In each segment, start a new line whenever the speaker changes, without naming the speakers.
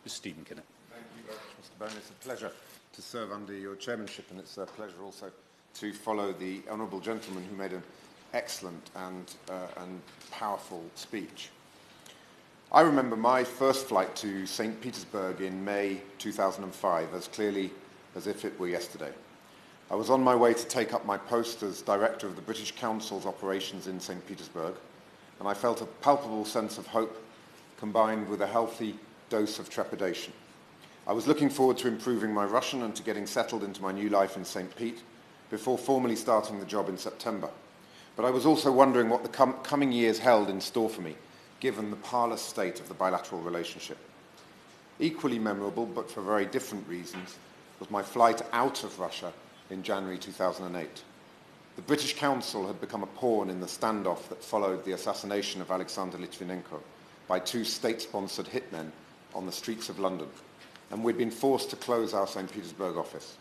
Mr. Stephen Kinnock.
Thank you very much, Mr. Bone. It's a pleasure to serve under your chairmanship, and it's a pleasure also to follow the honourable gentleman who made an excellent and powerful speech. I remember my first flight to St. Petersburg in May 2005 as clearly as if it were yesterday. I was on my way to take up my post as Director of the British Council's operations in St. Petersburg, and I felt a palpable sense of hope combined with a healthy dose of trepidation. I was looking forward to improving my Russian and to getting settled into my new life in St. Pete before formally starting the job in September. But I was also wondering what the coming years held in store for me, given the parlous state of the bilateral relationship. Equally memorable, but for very different reasons, was my flight out of Russia in January 2008. The British Council had become a pawn in the standoff that followed the assassination of Alexander Litvinenko by two state-sponsored hitmen on the streets of London, and we'd been forced to close our St. Petersburg office.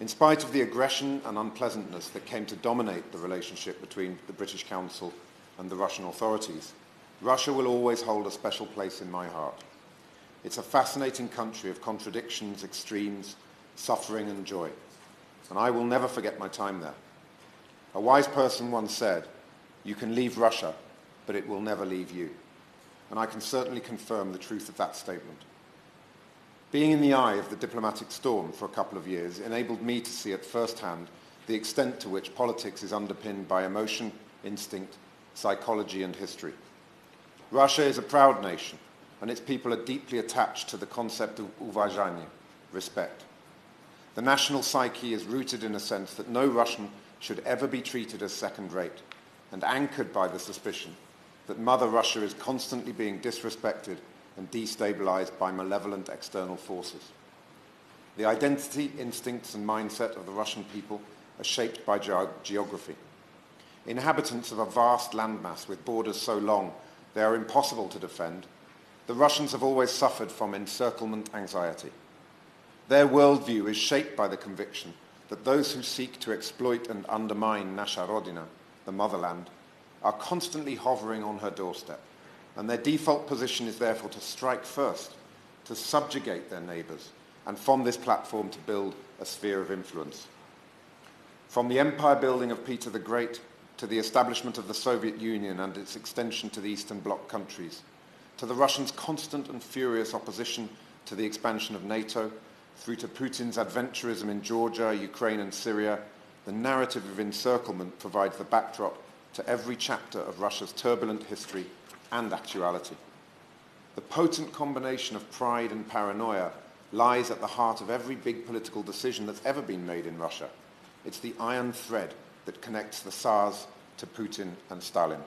In spite of the aggression and unpleasantness that came to dominate the relationship between the British Council and the Russian authorities, Russia will always hold a special place in my heart. It's a fascinating country of contradictions, extremes, suffering and joy, and I will never forget my time there. A wise person once said, "You can leave Russia, but it will never leave you." And I can certainly confirm the truth of that statement. Being in the eye of the diplomatic storm for a couple of years enabled me to see at first hand the extent to which politics is underpinned by emotion, instinct, psychology and history. Russia is a proud nation, and its people are deeply attached to the concept of уважение, respect. The national psyche is rooted in a sense that no Russian should ever be treated as second-rate, and anchored by the suspicion that Mother Russia is constantly being disrespected and destabilized by malevolent external forces. The identity, instincts and mindset of the Russian people are shaped by geography. Inhabitants of a vast landmass with borders so long they are impossible to defend, the Russians have always suffered from encirclement anxiety. Their worldview is shaped by the conviction that those who seek to exploit and undermine Nasha Rodina, the motherland, are constantly hovering on her doorstep, and their default position is therefore to strike first, to subjugate their neighbours, and from this platform to build a sphere of influence. From the empire building of Peter the Great to the establishment of the Soviet Union and its extension to the Eastern Bloc countries, to the Russians' constant and furious opposition to the expansion of NATO, through to Putin's adventurism in Georgia, Ukraine and Syria, the narrative of encirclement provides the backdrop to every chapter of Russia's turbulent history and actuality. The potent combination of pride and paranoia lies at the heart of every big political decision that's ever been made in Russia. It's the iron thread that connects the Tsars to Putin and Stalin.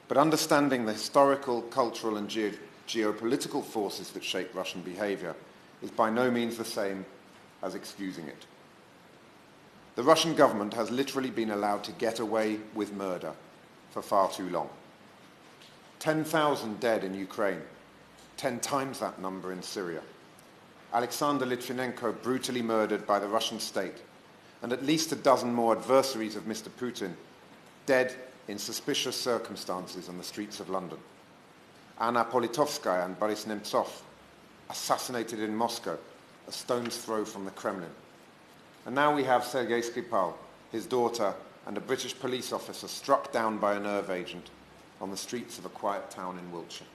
But understanding the historical, cultural and geopolitical forces that shape Russian behaviour is by no means the same as excusing it. The Russian government has literally been allowed to get away with murder for far too long. 10,000 dead in Ukraine, 10 times that number in Syria. Alexander Litvinenko brutally murdered by the Russian state, and at least a dozen more adversaries of Mr. Putin dead in suspicious circumstances on the streets of London. Anna Politkovskaya and Boris Nemtsov assassinated in Moscow, a stone's throw from the Kremlin. And now we have Sergei Skripal, his daughter, and a British police officer struck down by a nerve agent on the streets of a quiet town in Wiltshire.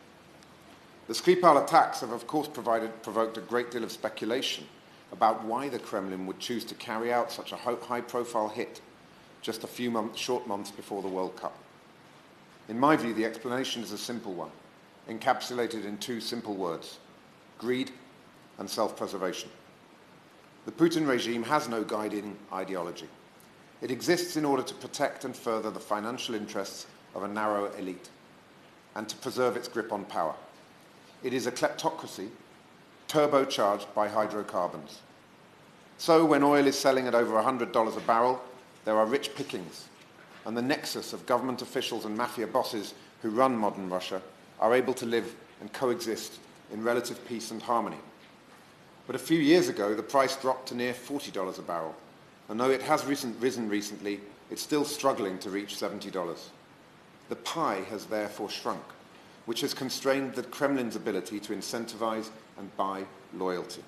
The Skripal attacks have, of course, provoked a great deal of speculation about why the Kremlin would choose to carry out such a high-profile hit just a few short months before the World Cup. In my view, the explanation is a simple one, encapsulated in two simple words: greed and self-preservation. The Putin regime has no guiding ideology. It exists in order to protect and further the financial interests of a narrow elite and to preserve its grip on power. It is a kleptocracy turbocharged by hydrocarbons. So when oil is selling at over $100 a barrel, there are rich pickings, and the nexus of government officials and mafia bosses who run modern Russia are able to live and coexist in relative peace and harmony. But a few years ago, the price dropped to near $40 a barrel, and though it has risen recently, it's still struggling to reach $70. The pie has therefore shrunk, which has constrained the Kremlin's ability to incentivize and buy loyalty.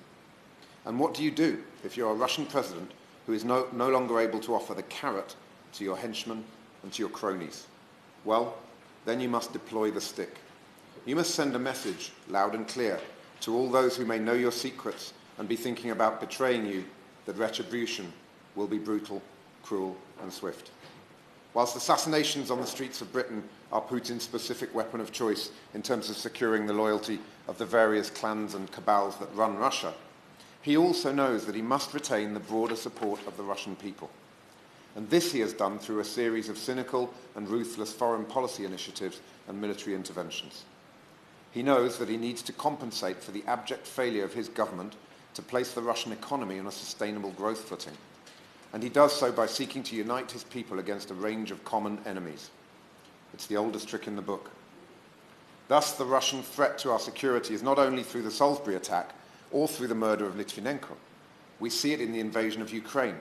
And what do you do if you're a Russian president who is no longer able to offer the carrot to your henchmen and to your cronies? Well, then you must deploy the stick. You must send a message, loud and clear, to all those who may know your secrets and be thinking about betraying you, that retribution will be brutal, cruel, and swift. Whilst assassinations on the streets of Britain are Putin's specific weapon of choice in terms of securing the loyalty of the various clans and cabals that run Russia, he also knows that he must retain the broader support of the Russian people. And this he has done through a series of cynical and ruthless foreign policy initiatives and military interventions. He knows that he needs to compensate for the abject failure of his government to place the Russian economy on a sustainable growth footing. And he does so by seeking to unite his people against a range of common enemies. It's the oldest trick in the book. Thus, the Russian threat to our security is not only through the Salisbury attack or through the murder of Litvinenko. We see it in the invasion of Ukraine,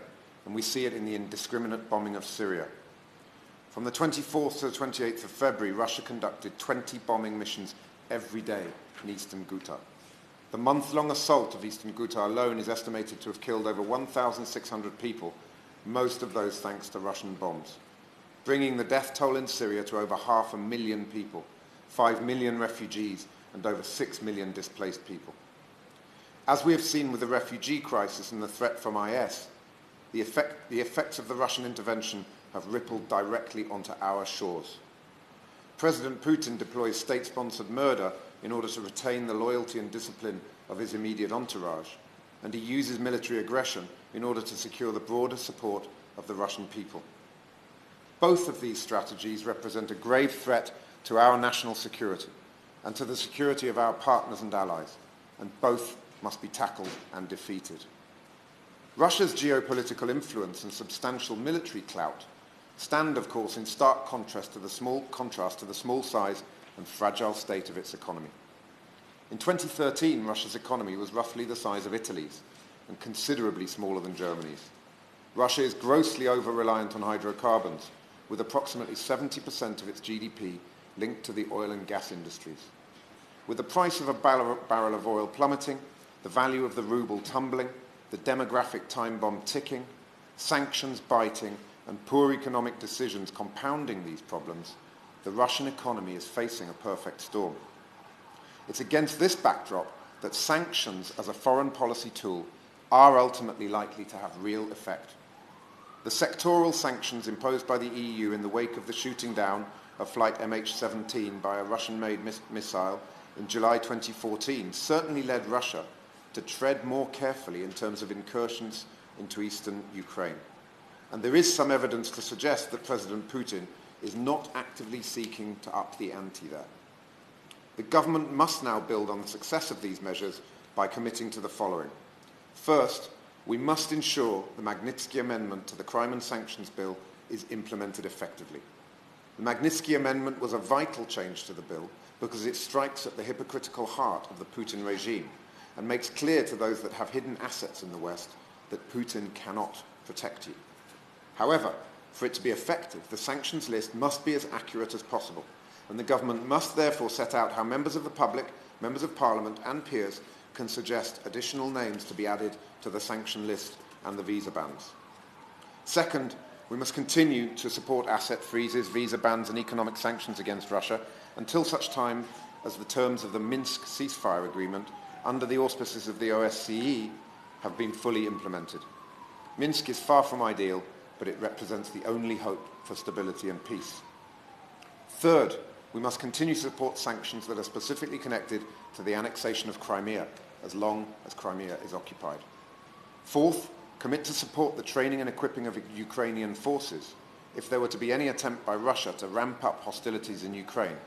and we see it in the indiscriminate bombing of Syria. From the 24th to the 28th of February, Russia conducted 20 bombing missions every day in eastern Ghouta. The month-long assault of eastern Ghouta alone is estimated to have killed over 1,600 people, most of those thanks to Russian bombs, bringing the death toll in Syria to over 500,000 people, 5 million refugees, and over 6 million displaced people. As we have seen with the refugee crisis and the threat from IS, the effects of the Russian intervention have rippled directly onto our shores. President Putin deploys state-sponsored murder in order to retain the loyalty and discipline of his immediate entourage, and he uses military aggression in order to secure the broader support of the Russian people. Both of these strategies represent a grave threat to our national security and to the security of our partners and allies, and both must be tackled and defeated. Russia's geopolitical influence and substantial military clout stand, of course, in stark contrast to the small size and fragile state of its economy. In 2013, Russia's economy was roughly the size of Italy's and considerably smaller than Germany's. Russia is grossly over-reliant on hydrocarbons, with approximately 70% of its GDP linked to the oil and gas industries. With the price of a barrel of oil plummeting, the value of the ruble tumbling, the demographic time bomb ticking, sanctions biting, and poor economic decisions compounding these problems, the Russian economy is facing a perfect storm. It's against this backdrop that sanctions as a foreign policy tool are ultimately likely to have real effect. The sectoral sanctions imposed by the EU in the wake of the shooting down of flight MH17 by a Russian-made missile in July 2014 certainly led Russia to tread more carefully in terms of incursions into eastern Ukraine. And there is some evidence to suggest that President Putin is not actively seeking to up the ante there. The government must now build on the success of these measures by committing to the following. First, we must ensure the Magnitsky Amendment to the Crime and Sanctions Bill is implemented effectively. The Magnitsky Amendment was a vital change to the bill because it strikes at the hypocritical heart of the Putin regime and makes clear to those that have hidden assets in the West that Putin cannot protect you. However, for it to be effective, the sanctions list must be as accurate as possible, and the government must therefore set out how members of the public, members of parliament and peers can suggest additional names to be added to the sanction list and the visa bans. Second, we must continue to support asset freezes, visa bans and economic sanctions against Russia until such time as the terms of the Minsk ceasefire agreement under the auspices of the OSCE have been fully implemented. Minsk is far from ideal, but it represents the only hope for stability and peace. Third, we must continue to support sanctions that are specifically connected to the annexation of Crimea, as long as Crimea is occupied. Fourth, commit to support the training and equipping of Ukrainian forces if there were to be any attempt by Russia to ramp up hostilities in Ukraine,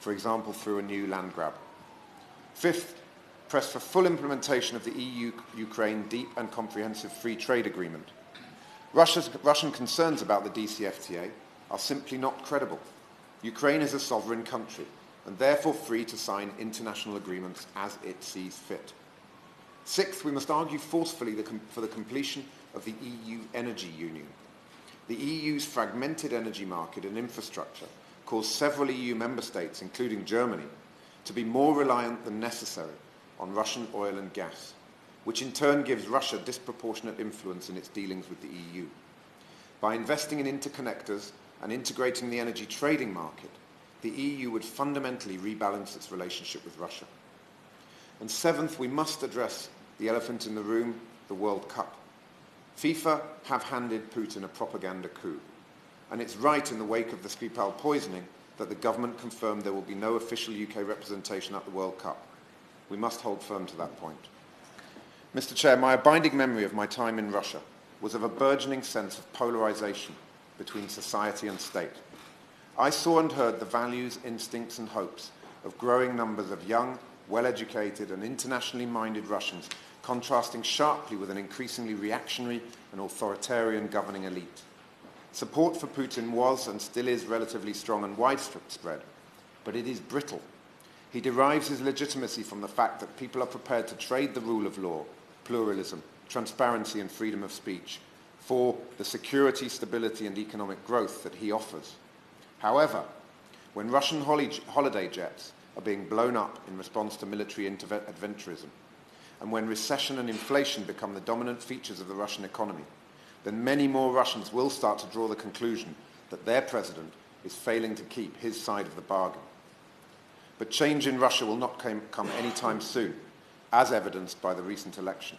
for example through a new land grab. Fifth, press for full implementation of the EU-Ukraine Deep and Comprehensive Free Trade Agreement. Russian concerns about the DCFTA are simply not credible. Ukraine is a sovereign country and therefore free to sign international agreements as it sees fit. Sixth, we must argue forcefully for the completion of the EU Energy Union. The EU's fragmented energy market and infrastructure caused several EU member states, including Germany, to be more reliant than necessary on Russian oil and gas, which in turn gives Russia disproportionate influence in its dealings with the EU. By investing in interconnectors and integrating the energy trading market, the EU would fundamentally rebalance its relationship with Russia. And seventh, we must address the elephant in the room, the World Cup. FIFA have handed Putin a propaganda coup, and it's right in the wake of the Skripal poisoning that the government confirmed there will be no official UK representation at the World Cup. We must hold firm to that point. Mr. Chair, my abiding memory of my time in Russia was of a burgeoning sense of polarisation between society and state. I saw and heard the values, instincts and hopes of growing numbers of young, well-educated and internationally minded Russians contrasting sharply with an increasingly reactionary and authoritarian governing elite. Support for Putin was and still is relatively strong and widespread, but it is brittle. He derives his legitimacy from the fact that people are prepared to trade the rule of law, pluralism, transparency and freedom of speech for the security, stability and economic growth that he offers. However, when Russian holiday jets are being blown up in response to military adventurism, and when recession and inflation become the dominant features of the Russian economy, then many more Russians will start to draw the conclusion that their president is failing to keep his side of the bargain. But change in Russia will not come anytime soon, as evidenced by the recent election.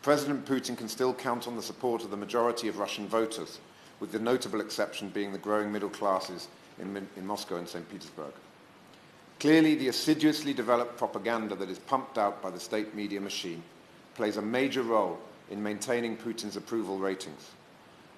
President Putin can still count on the support of the majority of Russian voters, with the notable exception being the growing middle classes in Moscow and St. Petersburg. Clearly, the assiduously developed propaganda that is pumped out by the state media machine plays a major role in maintaining Putin's approval ratings.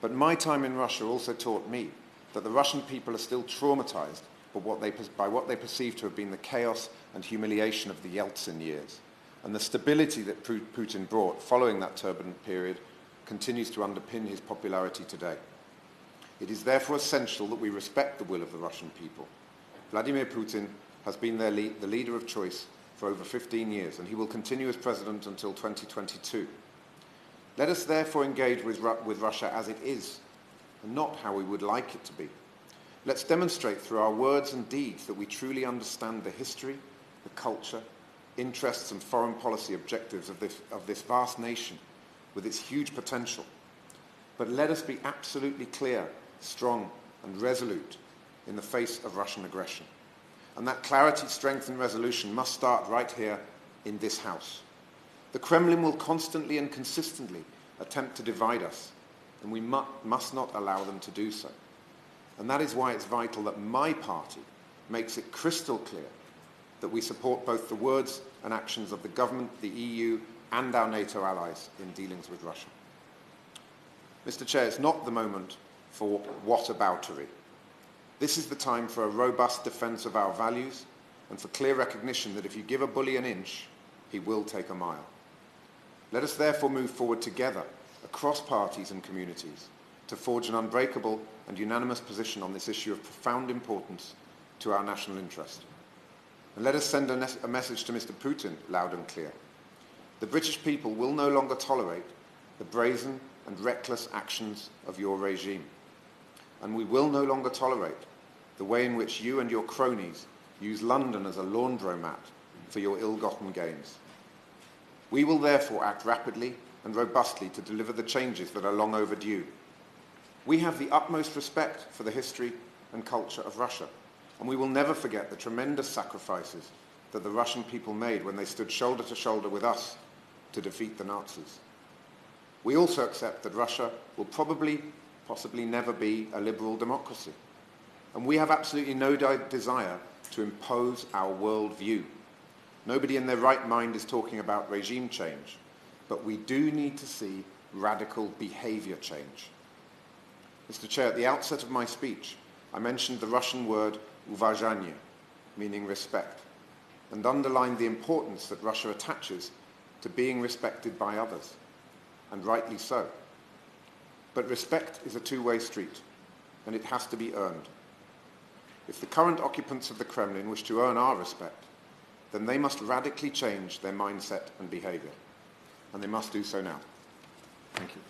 But my time in Russia also taught me that the Russian people are still traumatized by what they perceive to have been the chaos and humiliation of the Yeltsin years. And the stability that Putin brought following that turbulent period continues to underpin his popularity today. It is therefore essential that we respect the will of the Russian people. Vladimir Putin has been the leader of choice for over 15 years, and he will continue as president until 2022. Let us therefore engage with Russia as it is, and not how we would like it to be. Let's demonstrate through our words and deeds that we truly understand the history, the culture, interests and foreign policy objectives of this vast nation with its huge potential. But let us be absolutely clear, strong and resolute in the face of Russian aggression. And that clarity, strength and resolution must start right here in this House. The Kremlin will constantly and consistently attempt to divide us, and we must not allow them to do so. And that is why it's vital that my party makes it crystal clear that we support both the words and actions of the government, the EU and our NATO allies in dealings with Russia. Mr. Chair, it's not the moment for whataboutery. This is the time for a robust defence of our values and for clear recognition that if you give a bully an inch, he will take a mile. Let us therefore move forward together across parties and communities to forge an unbreakable and unanimous position on this issue of profound importance to our national interest. And let us send a message to Mr. Putin loud and clear. The British people will no longer tolerate the brazen and reckless actions of your regime. And we will no longer tolerate the way in which you and your cronies use London as a laundromat for your ill-gotten gains. We will therefore act rapidly and robustly to deliver the changes that are long overdue. We have the utmost respect for the history and culture of Russia, and we will never forget the tremendous sacrifices that the Russian people made when they stood shoulder to shoulder with us to defeat the Nazis. We also accept that Russia will possibly never be a liberal democracy, and we have absolutely no desire to impose our worldview. Nobody in their right mind is talking about regime change, but we do need to see radical behaviour change. Mr. Chair, at the outset of my speech, I mentioned the Russian word уважение, meaning respect, and underlined the importance that Russia attaches to being respected by others, and rightly so. But respect is a two-way street, and it has to be earned. If the current occupants of the Kremlin wish to earn our respect, then they must radically change their mindset and behaviour, and they must do so now. Thank you.